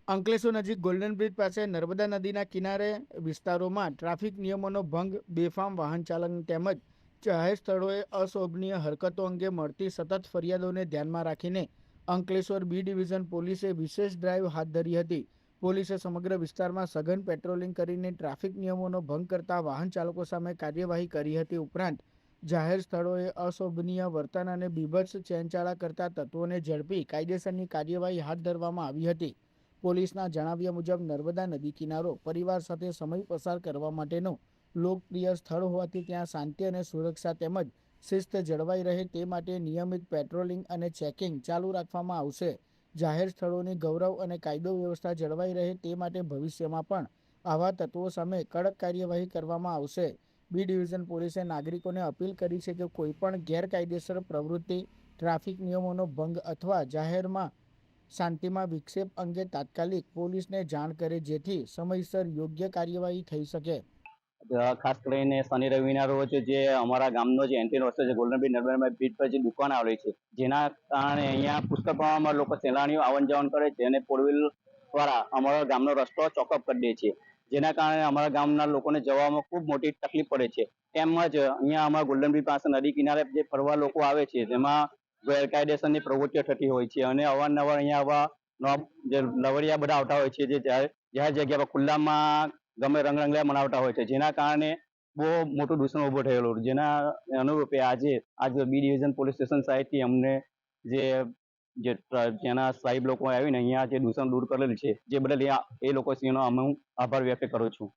અંકલેશ્વર નજીક golden bridge પાસે નર્મદા નદીના કિનારે વિસ્તારોમાં ટ્રાફિક નિયમોનો ભંગ, બેફામ વાહન ચાલન તેમજ જાહેર સ્થળોએ અશોભનીય હરકતો અંગે મળતી સતત ફરિયાદોને ધ્યાનમાં રાખીને અંકલેશ્વર બી ડિવિઝન પોલીસે વિશેષ ડ્રાઈવ હાથ ધરી હતી. પોલીસે સમગ્ર વિસ્તારમાં સઘન પેટ્રોલિંગ કરીને ટ્રાફિક નિયમોનો ભંગ કરતા વાહન ચાલકો સામે કાર્યવાહી કરી હતી. ઉપરાંત જાહેર સ્થળોએ અશોભનીય વર્તન અને બીભત્સ ચેનચાળા કરતા તત્વોને ઝડપી કાયદેસરની કાર્યવાહી હાથ ધરવામાં આવી હતી. પોલીસના જણાવ્યા મુજબ નર્મદા નદી કિનારો પરિવાર સાથે સમય પસાર કરવા માટેનો લોકપ્રિય સ્થળ હોવાથી ત્યાં શાંતિ અને સુરક્ષા તેમજ શિસ્ત જળવાઈ રહે તે માટે નિયમિત પેટ્રોલિંગ અને ચેકિંગ ચાલુ રાખવામાં આવશે. જાહેર સ્થળોની ગૌરવ અને કાયદો વ્યવસ્થા જળવાઈ રહે તે માટે ભવિષ્યમાં પણ આવા તત્વો સામે કડક કાર્યવાહી કરવામાં આવશે. બી ડિવિઝન પોલીસે નાગરિકોને અપીલ કરી છે કે કોઈપણ ગેરકાયદેસર પ્રવૃત્તિ, ટ્રાફિક નિયમોનો ભંગ અથવા જાહેરમાં શાંતિમાં વિક્ષેપ અંગે તાત્કાલિક પોલીસને જાણ કરે જેથી સમયસર યોગ્ય કાર્યવાહી થઈ શકે. ખાસ કરીને શનિ રવિના રોજ જે અમારા ગામનો જે એન્ટ્રી રસ્તો છે ગોલ્ડન બ્રિજ નર્મદા બ્રિજ પર જે દુકાન આવેલી છે, જેના કારણે અહીંયા પુષ્કળ પ્રમાણમાં લોકો સહેલાણીઓ આવન જાવન કરે છે અને ફોર વ્હીલ દ્વારા અમારા ગામનો રસ્તો ચોકઅપ કરી દે છે, જેના કારણે અમારા ગામના લોકોને જવામાં ખૂબ મોટી તકલીફ પડે છે. તેમજ અહીંયા અમારા ગોલ્ડન બ્રિજ પાસે નદી કિનારે જે ફરવા લોકો આવે છે તેમાં ગેરકાયદેસરની પ્રવૃત્તિઓ થતી હોય છે અને અવારનવાર અહીંયા આવા જે લવરિયા બધા આવતા હોય છે જે જાહેર જગ્યા પર ખુલ્લામાં ગમે રંગરંગલા મનાવતા હોય છે, જેના કારણે બહુ મોટું દૂષણ ઉભો થયેલો, જેના અનુરૂપે આજે બી ડિવિઝન પોલીસ સ્ટેશન સાહેબથી અમને જેના સાહેબ લોકો આવીને અહીંયા જે દૂષણ દૂર કરેલ છે જે બદલ એ લોકો શ્રીનો હું આભાર વ્યક્ત કરું છું.